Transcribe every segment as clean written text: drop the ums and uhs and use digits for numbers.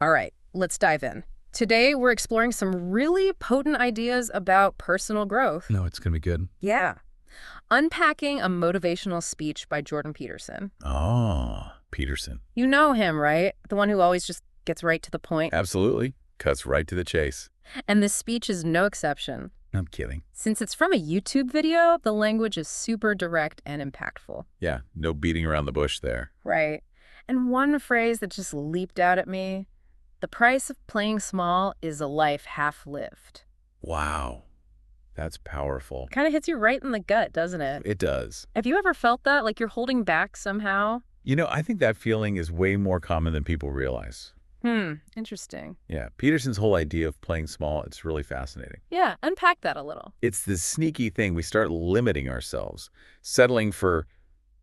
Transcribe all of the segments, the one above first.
All right, let's dive in. Today, we're exploring some really potent ideas about personal growth. No, it's going to be good. Yeah. Unpacking a motivational speech by Jordan Peterson. Oh, Peterson. You know him, right? The one who always just gets right to the point. Absolutely. Cuts right to the chase. And this speech is no exception. I'm kidding. Since it's from a YouTube video, the language is super direct and impactful. Yeah, no beating around the bush there. Right. And one phrase that just leaped out at me, the price of playing small is a life half lived. Wow. That's powerful. Kind of hits you right in the gut, doesn't it? It does. Have you ever felt that, like you're holding back somehow? You know, I think that feeling is way more common than people realize. Interesting. Yeah, Peterson's whole idea of playing small, it's really fascinating. Yeah, unpack that a little. It's this sneaky thing. We start limiting ourselves, settling for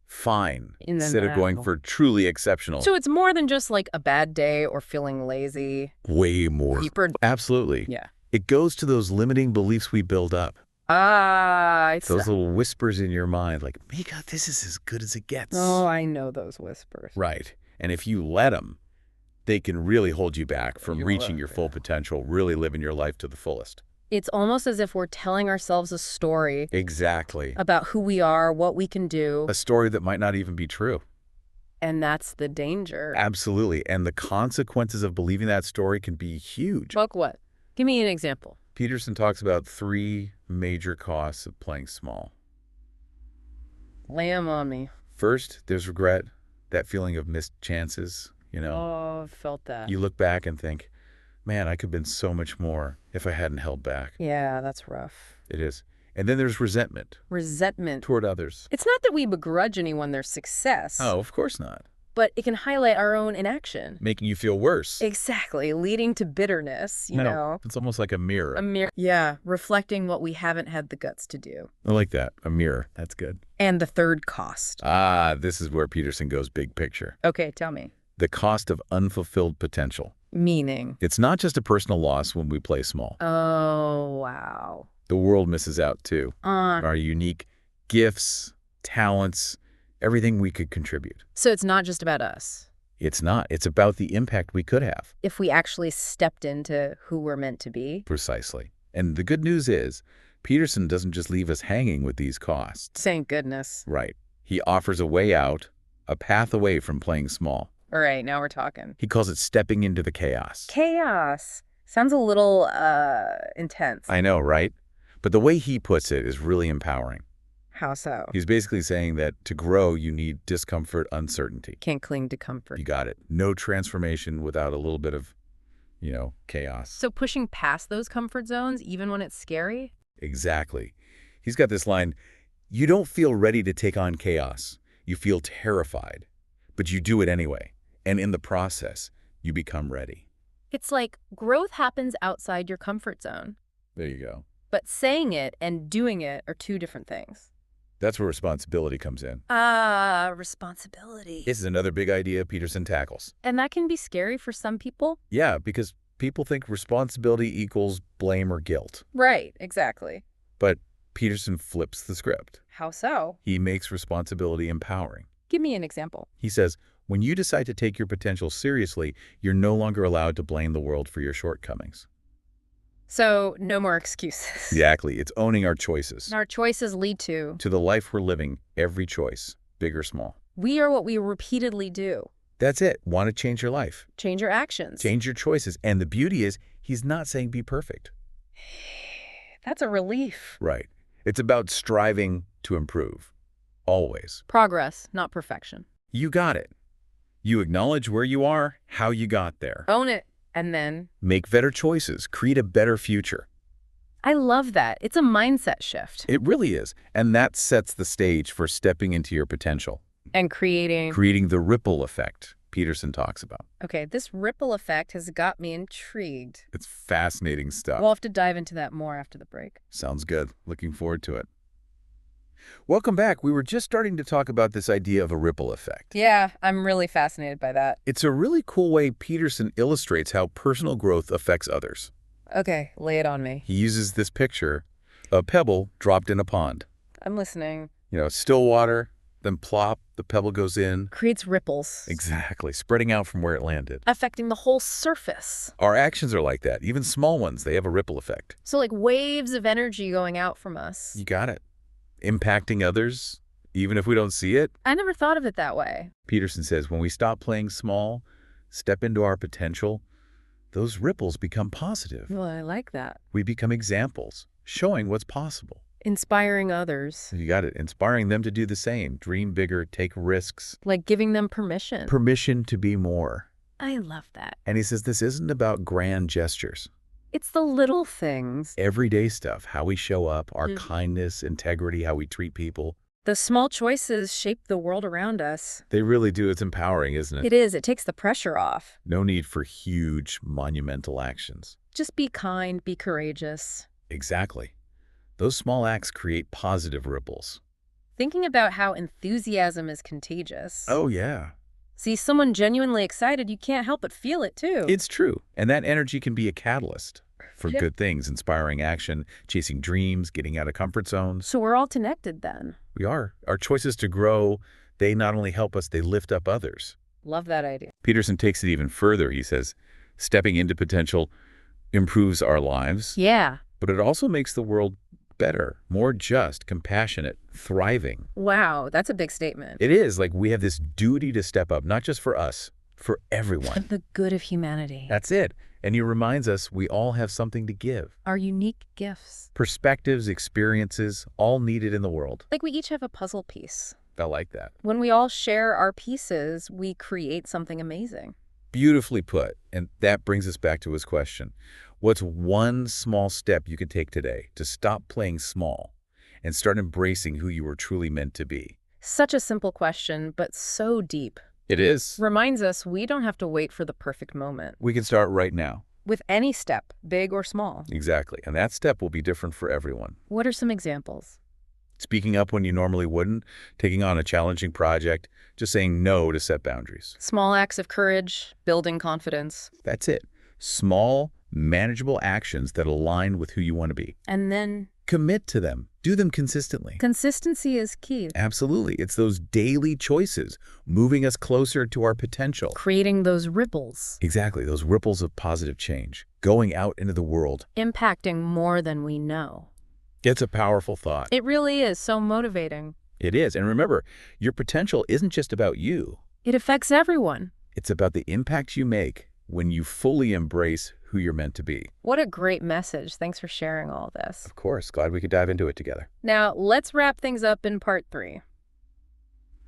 fine instead of going for truly exceptional. So it's more than just like a bad day or feeling lazy. Way more. Deeper. Absolutely. Yeah. It goes to those limiting beliefs we build up. It's Those little whispers in your mind like, Mika, this is as good as it gets. Oh, I know those whispers. Right. And if you let them, they can really hold you back from reaching your full potential, really living your life to the fullest. It's almost as if we're telling ourselves a story. Exactly. About who we are, what we can do. A story that might not even be true. And that's the danger. Absolutely. And the consequences of believing that story can be huge. Like what? Give me an example. Peterson talks about 3 major costs of playing small. Lay 'em on me. First, there's regret, that feeling of missed chances, you know. Oh, I've felt that. You look back and think, man, I could have been so much more if I hadn't held back. Yeah, that's rough. It is. And then there's resentment. Resentment. Toward others. It's not that we begrudge anyone their success. Oh, of course not. But it can highlight our own inaction. Making you feel worse. Exactly, leading to bitterness, you know. It's almost like a mirror. A mirror. Yeah, reflecting what we haven't had the guts to do. I like that. A mirror. That's good. And the third cost. Ah, this is where Peterson goes big picture. Okay, tell me. The cost of unfulfilled potential. Meaning? It's not just a personal loss when we play small. Oh, wow. The world misses out too. Our unique gifts, talents, everything we could contribute. So it's not just about us. It's not. It's about the impact we could have. If we actually stepped into who we're meant to be. Precisely. And the good news is, Peterson doesn't just leave us hanging with these costs. Thank goodness. Right. He offers a way out, a path away from playing small. All right, now we're talking. He calls it stepping into the chaos. Chaos. Sounds a little, intense. I know, right? But the way he puts it is really empowering. How so? He's basically saying that to grow, you need discomfort, uncertainty. Can't cling to comfort. You got it. No transformation without a little bit of, chaos. So pushing past those comfort zones, even when it's scary? Exactly. He's got this line, you don't feel ready to take on chaos. You feel terrified, but you do it anyway. And in the process, you become ready. It's like growth happens outside your comfort zone. There you go. But saying it and doing it are two different things. That's where responsibility comes in. Responsibility. This is another big idea Peterson tackles. And that can be scary for some people. Yeah, because people think responsibility equals blame or guilt. Right, exactly. But Peterson flips the script. How so? He makes responsibility empowering. Give me an example. He says, when you decide to take your potential seriously, you're no longer allowed to blame the world for your shortcomings. So, no more excuses. Exactly. It's owning our choices. And our choices lead to the life we're living, every choice, big or small. We are what we repeatedly do. That's it. Want to change your life. Change your actions. Change your choices. And the beauty is, he's not saying be perfect. That's a relief. Right. It's about striving to improve. Always. Progress, not perfection. You got it. You acknowledge where you are, how you got there. Own it. And then? Make better choices. Create a better future. I love that. It's a mindset shift. It really is. And that sets the stage for stepping into your potential. And creating the ripple effect Peterson talks about. Okay, this ripple effect has got me intrigued. It's fascinating stuff. We'll have to dive into that more after the break. Sounds good. Looking forward to it. Welcome back. We were just starting to talk about this idea of a ripple effect. Yeah, I'm really fascinated by that. It's a really cool way Peterson illustrates how personal growth affects others. Okay, lay it on me. He uses this picture, a pebble dropped in a pond. I'm listening. Still water, Then plop, the pebble goes in. Creates ripples. Exactly, spreading out from where it landed. Affecting the whole surface. Our actions are like that. Even small ones, they have a ripple effect. So like waves of energy going out from us. You got it. Impacting others, even if we don't see it. I never thought of it that way. Peterson says when we stop playing small, step into our potential, those ripples become positive. Well, I like that. We become examples, showing what's possible. Inspiring others. You got it. Inspiring them to do the same. Dream bigger, take risks. Like giving them permission. Permission to be more. I love that. And he says this isn't about grand gestures. It's the little things. Everyday stuff, how we show up, our kindness, integrity, how we treat people. The small choices shape the world around us. They really do. It's empowering, isn't it? It is. It takes the pressure off. No need for huge, monumental actions. Just be kind, be courageous. Exactly. Those small acts create positive ripples. Thinking about how enthusiasm is contagious. Oh, yeah. See someone genuinely excited, you can't help but feel it too. It's true. And that energy can be a catalyst for good things, inspiring action, chasing dreams, getting out of comfort zones. So we're all connected then. We are. Our choices to grow, they not only help us, they lift up others. Love that idea. Peterson takes it even further. He says, stepping into potential improves our lives. Yeah. But it also makes the world better, more just, compassionate, thriving. Wow, that's a big statement. It is like we have this duty to step up, not just for us, for everyone. For the good of humanity. That's it. And he reminds us we all have something to give. Our unique gifts. Perspectives, experiences, all needed in the world. Like we each have a puzzle piece. I like that. When we all share our pieces, we create something amazing. Beautifully put. And that brings us back to his question. What's one small step you could take today to stop playing small and start embracing who you were truly meant to be? Such a simple question, but so deep. It is. Reminds us we don't have to wait for the perfect moment. We can start right now. With any step, big or small. Exactly. And that step will be different for everyone. What are some examples? Speaking up when you normally wouldn't, taking on a challenging project, just saying no to set boundaries. Small acts of courage, building confidence. That's it. Small, manageable actions that align with who you want to be. And then Commit to them. Do them consistently. consistency is key. Absolutely. It's those daily choices moving us closer to our potential. Creating those ripples. Exactly. Those ripples of positive change. Going out into the world. Impacting more than we know. It's a powerful thought. It really is so motivating. It is. And remember, your potential isn't just about you. It affects everyone. It's about the impact you make when you fully embrace who you're meant to be. What a great message. Thanks for sharing all this. Of course. Glad we could dive into it together. Now, let's wrap things up in part 3.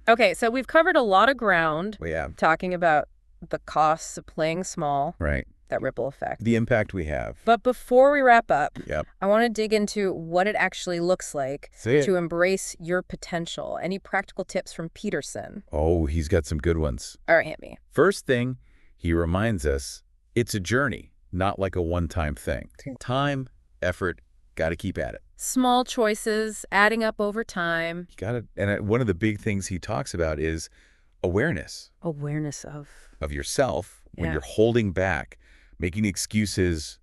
Okay, so we've covered a lot of ground We have. talking about the costs of playing small, Right. that ripple effect. The impact we have. But before we wrap up, Yep. I want to dig into what it actually looks like See it. to embrace your potential. Any practical tips from Peterson? Oh, he's got some good ones. All right, hit me. First thing, he reminds us it's a journey, not like a one-time thing. Time, effort, got to keep at it. Small choices adding up over time. You got to, and one of the big things he talks about is awareness Awareness of of yourself when Yeah. you're holding back, making excuses,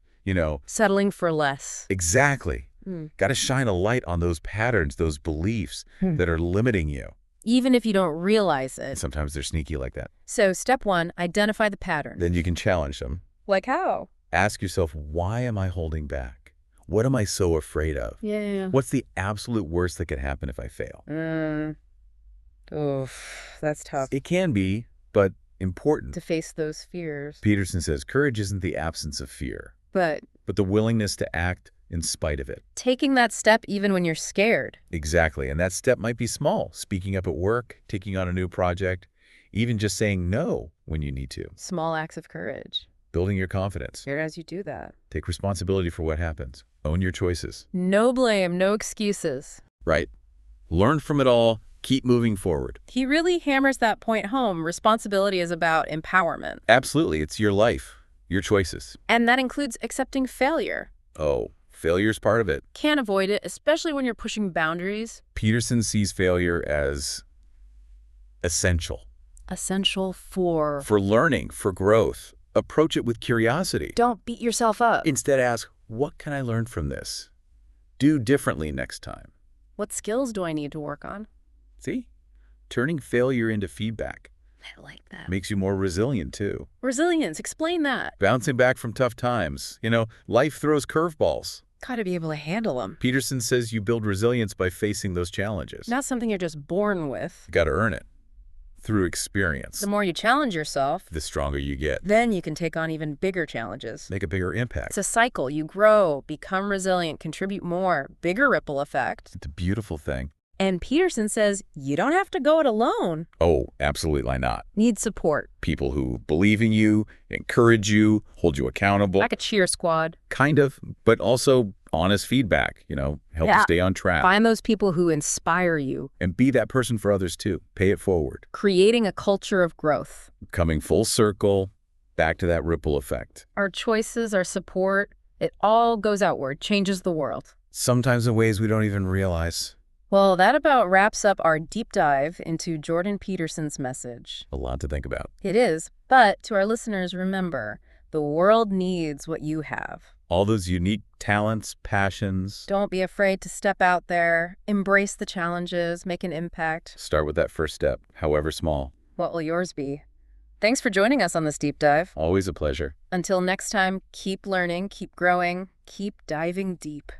settling for less. Exactly. Mm. Got to shine a light on those patterns, those beliefs that are limiting you. Even if you don't realize it. Sometimes they're sneaky like that. So step 1, identify the pattern. Then you can challenge them. Like how? Ask yourself, why am I holding back? What am I so afraid of? Yeah. What's the absolute worst that could happen if I fail? Oof, that's tough. It can be, but important. To face those fears. Peterson says courage isn't the absence of fear, But but the willingness to act in spite of it. taking that step even when you're scared. Exactly. And that step might be small. Speaking up at work, taking on a new project, even just saying no when you need to. Small acts of courage. Building your confidence. Here as you do that. Take responsibility for what happens. Own your choices. No blame, no excuses. Right. Learn from it all. Keep moving forward. He really hammers that point home. Responsibility is about empowerment. Absolutely. It's your life, your choices. And that includes accepting failure. Oh, failure's part of it. Can't avoid it, especially when you're pushing boundaries. Peterson sees failure as essential. Essential for learning, for growth. Approach it with curiosity. don't beat yourself up. Instead, ask, what can I learn from this? Do differently next time. What skills do I need to work on? See? turning failure into feedback. I like that. Makes you more resilient, too. Resilience, explain that. Bouncing back from tough times. Life throws curveballs. Gotta be able to handle them. Peterson says you build resilience by facing those challenges. Not something you're just born with. You gotta earn it. Through experience. The more you challenge yourself, The stronger you get. then you can take on even bigger challenges. Make a bigger impact. It's a cycle. You grow, become resilient, contribute more, bigger ripple effect. It's a beautiful thing. And Peterson says you don't have to go it alone. Oh, absolutely not. Need support. People who believe in you, encourage you, hold you accountable. Like a cheer squad. Kind of, but also honest feedback, help you stay on track. Find those people who inspire you. And be that person for others too. Pay it forward. Creating a culture of growth. Coming full circle, back to that ripple effect. Our choices, our support, it all goes outward, changes the world. Sometimes in ways we don't even realize. Well, that about wraps up our deep dive into Jordan Peterson's message. A lot to think about. It is, but to our listeners, remember, the world needs what you have. All those unique talents, passions. Don't be afraid to step out there, embrace the challenges, make an impact. Start with that first step, however small. What will yours be? Thanks for joining us on this deep dive. Always a pleasure. Until next time, keep learning, keep growing, keep diving deep.